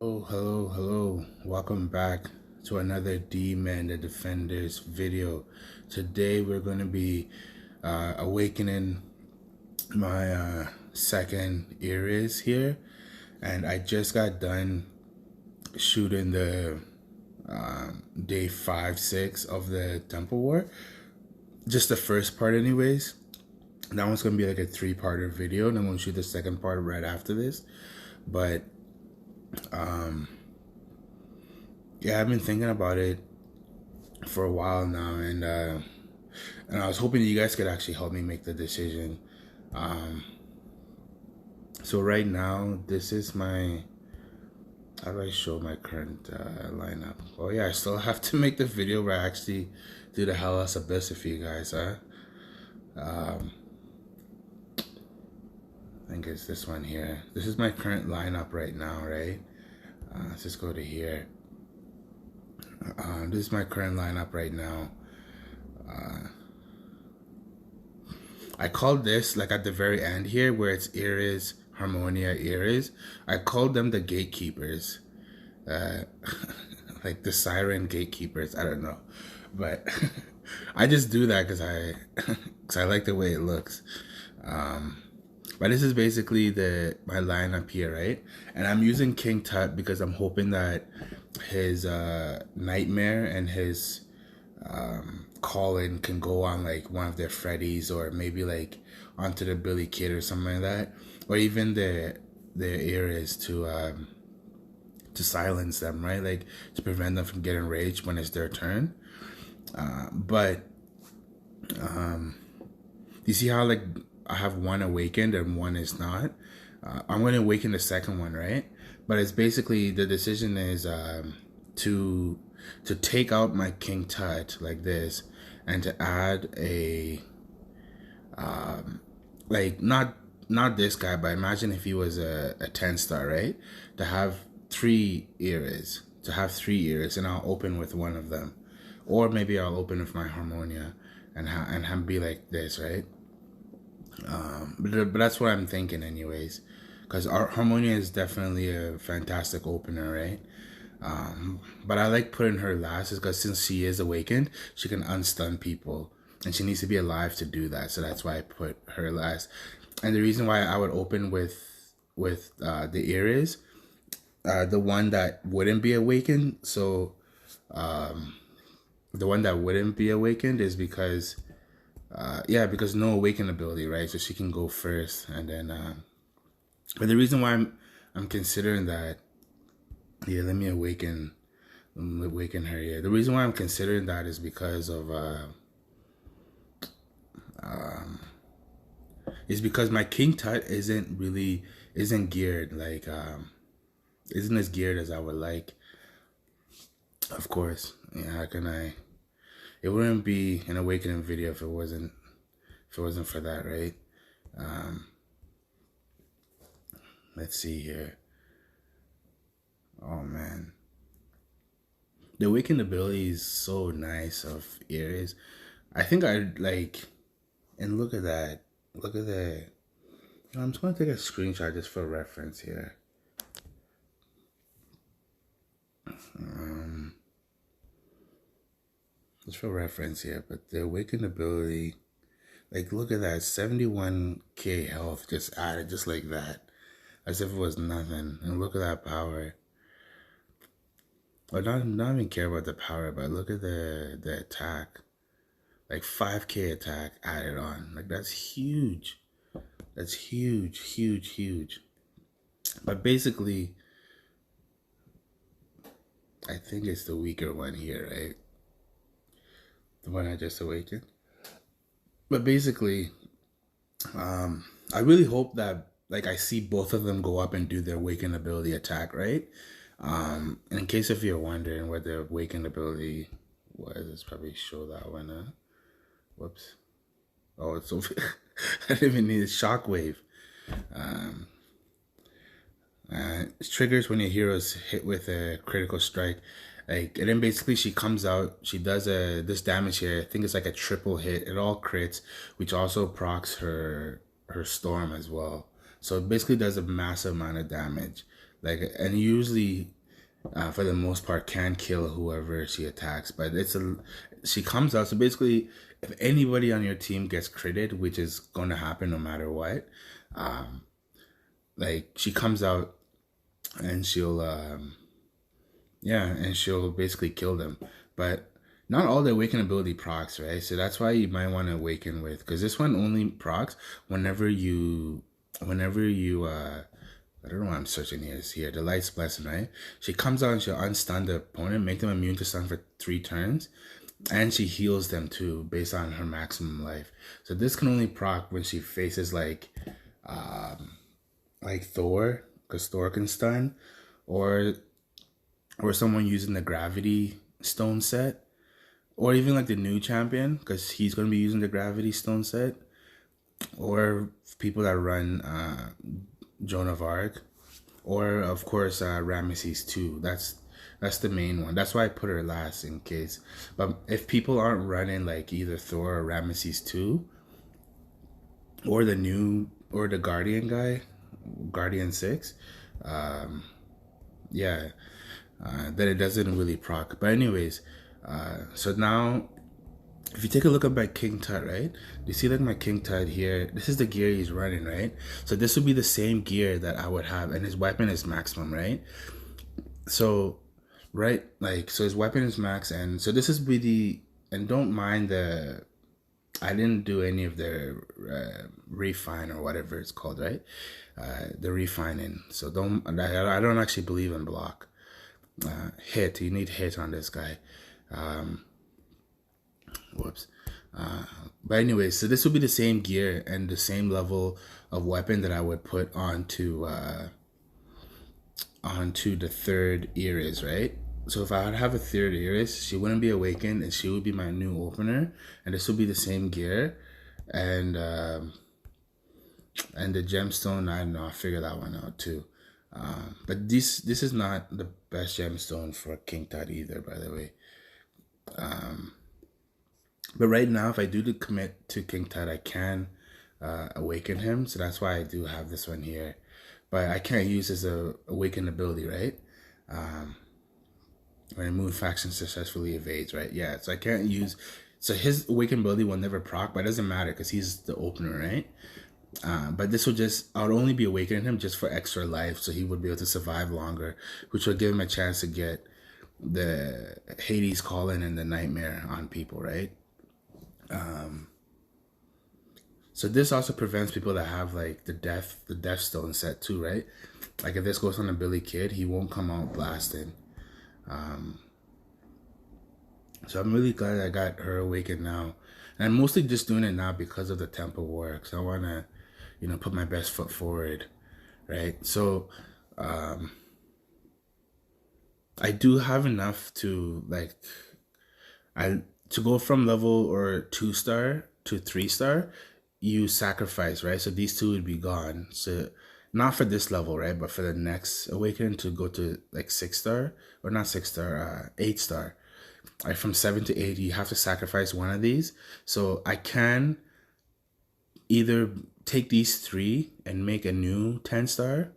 Oh, hello. Welcome back to another D-Man the Defenders video. Today we're going to be awakening my second Eris here. And I just got done shooting the day 5, 6 of the Temple War. Just the first part anyways. That one's going to be like a 3-parter video. And I'm going to shoot the second part right after this. But yeah, I've been thinking about it for a while now, and I was hoping you guys could actually help me make the decision. So right now, this is my, how do I show my current lineup? Oh yeah, I still have to make the video where I actually do the Hellas Abyss for you guys, huh? I think it's this one here. This is my current lineup right now, right? Let's just go to here. This is my current lineup right now. I called this, like at the very end here, where it's Eris, Harmonia, Eris. I called them the gatekeepers. Like the siren gatekeepers. I don't know. But I just do that because I like the way it looks. But this is basically my lineup here, right? And I'm using King Tut because I'm hoping that his Nightmare and his Colin can go on like one of their Freddies, or maybe like onto the Billy Kid or something like that, or even the Eris to silence them, right? Like to prevent them from getting raged when it's their turn. But you see how like I have one awakened and one is not. I'm going to awaken the second one, right? But it's basically, the decision is to take out my King Tut like this, and to add a like not this guy, but imagine if he was a 10-star, right? To have 3 eras, and I'll open with one of them, or maybe I'll open with my Harmonia and be like this, right? But that's what I'm thinking anyways, because our Harmonia is definitely a fantastic opener, right? But I like putting her last, is because since she is awakened, she can unstun people, and she needs to be alive to do that. So that's why I put her last. And the reason why I would open with the Eris, the one that wouldn't be awakened. So the one that wouldn't be awakened is because because no awaken ability, right? So she can go first, and then but the reason why I'm considering that, yeah, let me awaken her here. The reason why I'm considering that is because of my King Tut isn't geared, like isn't as geared as I would like. Of course, yeah, how can I? It wouldn't be an awakening video if it wasn't for that, right? Let's see here. Oh man, the awakened ability is so nice of Eris. I think I like, and look at that. Look at that. I'm just gonna take a screenshot just for reference here. Just for reference here, but the awakened ability, like look at that, 71k health just added just like that, as if it was nothing. And look at that power. Or not even care about the power, but look at the attack. Like 5k attack added on. Like that's huge. That's huge. But basically, I think it's the weaker one here, right? The one I just awakened. But basically, I really hope that like I see both of them go up and do their awakened ability attack, right? And in case if you're wondering what their awakened ability was, let's probably show that one. Whoops. Oh, it's over. I didn't even need a shockwave. It triggers when your heroes hit with a critical strike. Like, and then basically she comes out, she does this damage here. I think it's like a triple hit. It all crits, which also procs her storm as well. So it basically does a massive amount of damage. Like, and usually, for the most part, can kill whoever she attacks. But she comes out. So basically, if anybody on your team gets critted, which is going to happen no matter what, like she comes out and she'll basically kill them. But not all the awaken ability procs, right? So that's why you might want to awaken with, because this one only procs whenever you I don't know why I'm searching here. The Light's Blessing, right? She comes out and she'll unstun the opponent, make them immune to stun for 3 turns, and she heals them too based on her maximum life. So this can only proc when she faces like Thor, because Thor can stun, or someone using the Gravity Stone set, or even like the new champion, because he's going to be using the Gravity Stone set, or people that run Joan of Arc, or of course Ramesses 2. That's the main one. That's why I put her last in case. But if people aren't running like either Thor or Ramesses 2, or the Guardian guy, Guardian 6, then it doesn't really proc. But anyways, so now if you take a look at my King Tut, right? You see like my King Tut here, this is the gear he's running, right? So this would be the same gear that I would have, and his weapon is maximum, right? So, right, like, so his weapon is max, and so this is and don't mind I didn't do any of the refine or whatever it's called, right? The refining. So I don't actually believe in block. Hit, you need hit on this guy. Whoops. But anyway, so this would be the same gear and the same level of weapon that I would put onto the third Eris, right? So if I would have a third Eris, she wouldn't be awakened, and she would be my new opener, and this would be the same gear, and the gemstone, I don't know, I'll figure that one out too. But this is not the best gemstone for King Tut either, by the way. But right now, if I do commit to King Tut, I can awaken him. So that's why I do have this one here. But I can't use as a awaken ability, right? When Moon Faction successfully evades, right? Yeah, so I can't use... So his awaken ability will never proc, but it doesn't matter because he's the opener, right? But this will I would only be awakening him just for extra life, so he would be able to survive longer, which will give him a chance to get the Hades Calling and the Nightmare on people, right? So this also prevents people that have like the Death Stone set too, right? Like if this goes on a Billy Kid, he won't come out blasted. So I'm really glad I got her awakened now. And I'm mostly just doing it now because of the Temple War, because I want to, put my best foot forward, right? So I do have enough to to go from level or 2-star to 3-star, you sacrifice, right? So these two would be gone. So not for this level, right? But for the next awakening to go to like 6-star, or not 6-star, 8-star. Like from 7 to 8, you have to sacrifice one of these. So I can either take these 3 and make a new 10-star,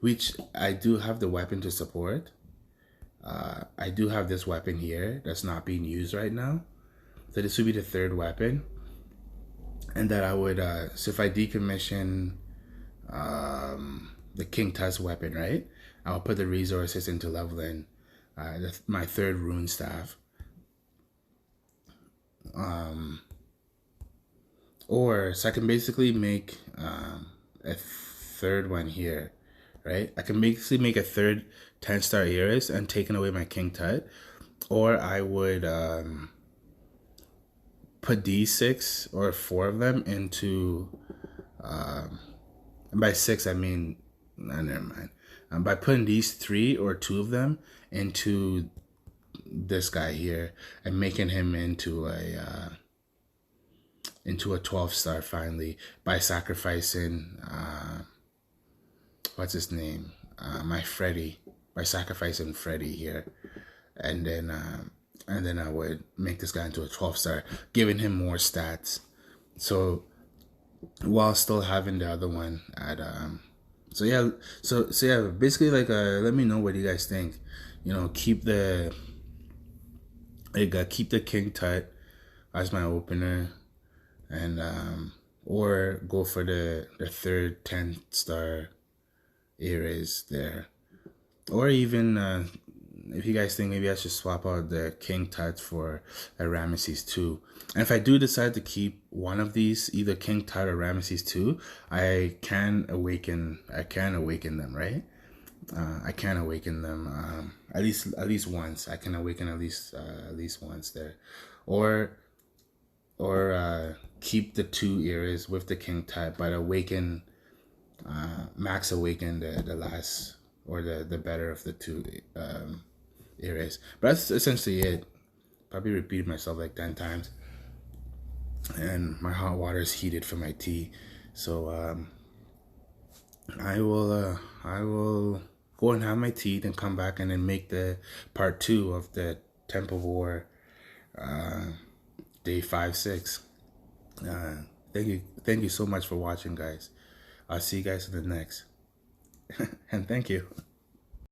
which I do have the weapon to support. I do have this weapon here that's not being used right now. So this would be the 3rd weapon. And that I would, so if I decommission the King Tut's weapon, right? I'll put the resources into leveling my 3rd rune staff. So I can basically make a 3rd one here, right? I can basically make a 3rd 10-star Eris and taking away my King Tut. Or I would put these 6 or 4 of them into, and by 6 I mean, never mind. By putting these 3 or 2 of them into this guy here and making him into a 12-star finally by sacrificing what's his name, my Freddy, by sacrificing Freddy here, and then I would make this guy into a 12-star, giving him more stats. So while still having the other one at So yeah, so yeah, basically like let me know what you guys think. You know, keep the king tut as my opener, and or go for the third 10-star Eris there, or even if you guys think maybe I should swap out the king tut for a Ramesses 2. And if I do decide to keep one of these, either king tut or Ramesses 2, I can awaken them, right? I can awaken them at least once. I can awaken at least once there, or keep the two eras with the king tut, but awaken max awaken the last, or the better of the two eras. But that's essentially it. Probably repeated myself like 10 times, and my hot water is heated for my tea, so I will go and have my tea, then come back and then make the part 2 of the Temple of War, day 5-6. Thank you so much for watching, guys. I'll see you guys in the next. And thank you.